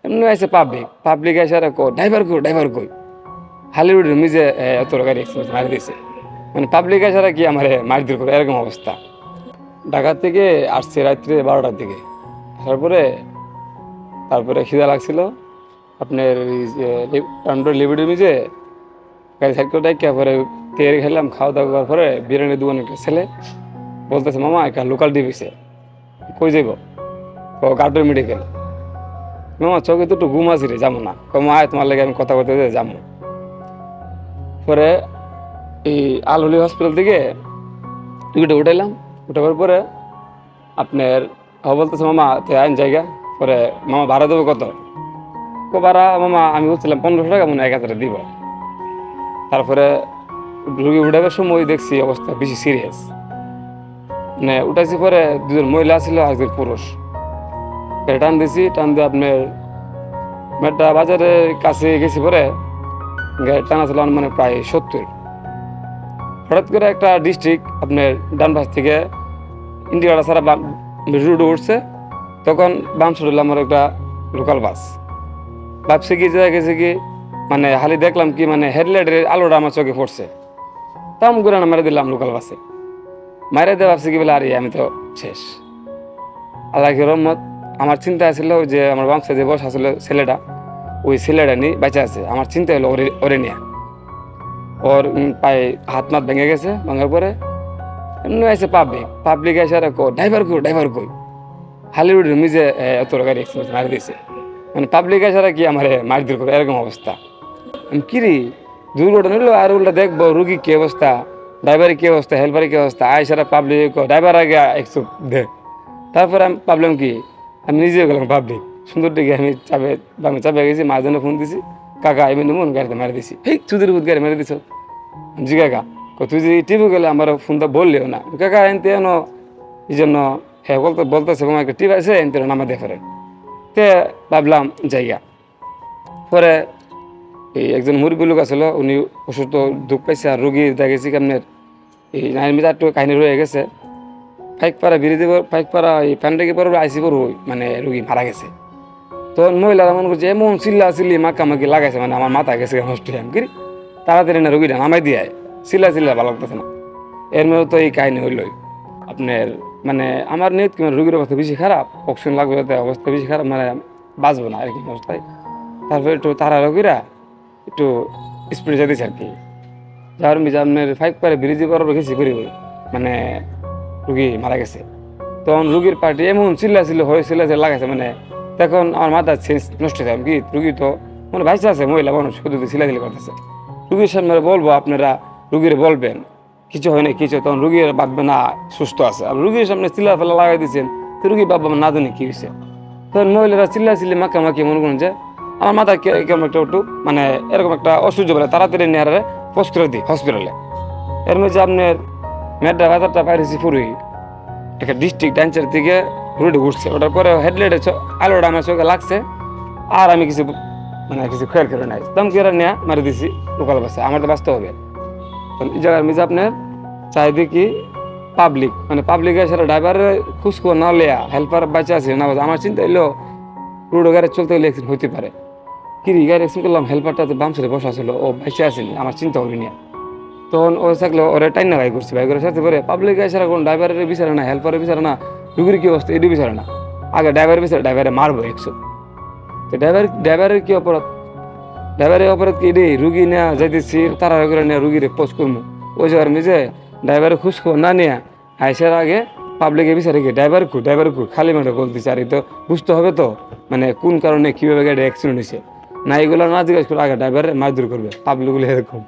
এমনি আছে পাবলিক এসে আর ড্রাইভার কই হলিউডের মিজে এত গাড়ি এক্সপ্রেস মারি দিয়েছে। মানে পাবলিক এসে কি আমার মারধর করে এরকম অবস্থা। ঢাকা থেকে আসছে রাত্রে 12টার দিকে। আসার পরে তারপরে খিদা লাগছিল আপনার লিবিডির মিজে গাড়ি সাইড করে ডাইকা পরে তেল খেলাম, খাওয়া দাওয়া করার পরে বিরিয়ানি দোকান একটা ছেলে বলতেছে মামা একটা লোকাল ডিভিসে কই যাইব গার্ডের মেডিকেল। মামা চোখে তো একটু ঘুম আসি রে, যাবো না কমা আয় তোমার লাগে আমি কথা বলতে যাবো। পরে এই আলহলি হসপিটাল থেকে টিকিটে উঠাইলাম, উঠাবার পরে আপনার বলতেছে মামা আইন জায়গা। পরে মামা ভাড়া দেবো কত? ভাড়া মামা আমি বলছিলাম 1500 টাকা, মনে 1000 দিব। তারপরে রুগী উঠাবার সময় দেখছি অবস্থা বেশি সিরিয়াস। মানে উঠাইছি পরে দুজন মহিলা ছিল আর একজন পুরুষ। টান দিছি, টান দিয়ে আপনার মেট্রা বাজারের কাছে গেছি। পরে গাড়ি টানা ছিল মানে প্রায় 70। হঠাৎ করে একটা ডিস্ট্রিক্ট আপনার ডান পাশ থেকে ইন্ডিয়াটা সারা রুটে উঠছে। তখন বাম সাইড আমার একটা লোকাল বাস ভাবছে কি গেছে কি মানে হালি দেখলাম কি মানে হেডলাইটের আলোটা আমার চোখে পড়ছে। তাম করে না মেরে দিলাম লোকাল বাসে। মারে দিয়ে ভাবছি কি বলে আরে আমি তো শেষ। আল্লাহ রহমত। আমার চিন্তা ছিল যে আমার বাম সাইডে বসা ছিল ছেলেটা, ওই ছেলেটা নিয়ে বেঁচে আছে। আমার চিন্তা হলো ওরে নিয়ে। ওর পায়ে হাত মাত ভেঙে গেছে, ভাঙার পরে এমনি আছে পাবলিক এসে আর ড্রাইভার কই হলিউডের মিজে এত গাড়ি এক্সপ্রেস মারি দিয়েছে। মানে পাবলিক এসে কি আমার মারধর করে এরকম অবস্থা। আমি কিরি দুর্ঘটনা হইলো আর উল্টা দেখবো রুগী কি অবস্থা, ড্রাইভারের কি অবস্থা, হেল্পারের কি অবস্থা। আয়সারা পাবলিক ড্রাইভার আগে একশো দে। তারপরে আমি ভাবলাম কি আমি নিজে গেলাম পাবলিক সুন্দর দিকে আমি চাপে গেছি। মাঝখানে ফোন দিছি, কাকা আমি মন গাড়িতে মারি দিছি। এই চুদির বুধ গাড়ি মারি দিছ জি কাকা। তুই যদি টিভি গেলে আমার ফোনটা বললেও না কাকা এনতে এনো এই জন্য হ্যাঁ বলতেছে তোমার একটা টিভি আছে এনতে নামা দিয়ে ফেরেন। তে ভাবলাম জায়গা। পরে এই একজন মুরব্বী লোক আছিল, উনি অসুস্থ দুঃখ পাইছে আর রুগী দেখেছি কেমনের এই নাইন মিটার একটু কাহিনী রয়ে গেছে। ফাইকপাড়া বিরোধী ফাইকপাড়া এই প্যান্ডেকে পর আইসি পর মানে রুগী মারা গেছে। তখন মহিলারা মনে করছে এমন চিল্লি মাকামাকি লাগাইছে, মানে আমার মাথা গেছে নষ্ট হয়ে গিরি তাড়াতাড়ি না রুগীটা নামাই দিয়ে চিল্লা ভালো লাগতেছে না। এর মধ্যে তো এই কাহিনী হইলই আপনার মানে আমার নিয়ত কি রুগীর অবস্থা বেশি খারাপ, অক্সিজেন লাগবে যাতে অবস্থা বেশি খারাপ, মানে বাঁচবো না এরকম অবস্থায়। তারপরে একটু তারা রুগীরা একটু স্পিডে যেতেছে আর কি। যার মিজে আপনার ফাইকপাড়া ব্রিজে পর রেখেছি করি মানে রুগী মারা গেছে। তখন রুগীর পার্টি এমন চিল্লা হয়েছিল যে লাগাইছে, মানে তখন আমার মাথার সেন্স নষ্ট হয়ে যায় কি রুগী তো মানে ভাইসা আছে মহিলা মানুষ শুধু চিল্লাচিল্লি করতেছে। রুগীর সামনে বলবো আপনারা রুগীর বলবেন কিছু হয় না কিছু, তখন রুগীর ভাববে না সুস্থ আছে। আর রুগীর সামনে চিল্লা ফেলা লাগাই দিচ্ছেন তো রুগী ভাববে না জানি কি হয়েছে। তখন মহিলারা চিল্লি মাখামাখি মনে করুন যে আমার মাথা কেমন একটা একটু মানে এরকম একটা অসহ্য বলে তাড়াতাড়ি নেহারে পোস্ট করে দিই হসপিটালে। এর মধ্যে আপনার মেয়েটা বাজারটা পাইছি ফুরুই একটা ডিস্ট্রিক্ট ডান্সের থেকে রুটে ঘুরছে। ওটার পরে হেডলাইটে আলোটা আমার চোখে লাগছে আর আমি কিছু মানে কিছু খেয়াল করে নাই দম করে নেয়া মারি দিছি লোকাল বাসে। আমার তো বাঁচতে হবে। এই জায়গার মিজে আপনার চাইদি কি পাবলিক মানে পাবলিক এসে ড্রাইভারের খুশখো না লেয়া হেল্পার বাঁচে আছে না আমার চিন্তা এলো রোড গাড়ি চলতে গেলে অ্যাক্সিডেন্ট হইতে পারে। কিরি গাড়ি অ্যাক্সিডেন্ট করলাম, হেল্পারটা বাম সাইডে বসা ছিল ও বেঁচে আসেনি, আমার চিন্তা করি নিয়ে। তখন ও থাকলে ওরা টাইম না ভাই করছি ভাই করে সাথে করে পাবলিক এসে কোন ড্রাইভারের বিচারে না, হেল্পারের বিচারে না, রুগীর কি অবস্থা এটি বিচারে না। আগে ড্রাইভারের বিচারে ড্রাইভারে মারবো 100। তো ড্রাইভারের কি অপরাধ? ড্রাইভারের অপরাধ কি এটি রুগী নেওয়া যাইতেছি তারা করে নেওয়া রুগীর পোস্ট করবো ওই জায়গার মিজে ড্রাইভারের খুশখো না নেওয়া আইসার আগে পাবলিকের বিচারে কি ড্রাইভার কু খালি মাঠে বলতেছে। আর তো বুঝতে হবে তো মানে কোন কারণে কীভাবে গাড়ি অ্যাক্সিডেন্ট হয়েছে না, এগুলো না জিজ্ঞাসা করে আগে ড্রাইভারের মারধর করবে পাবলিকগুলো এরকম।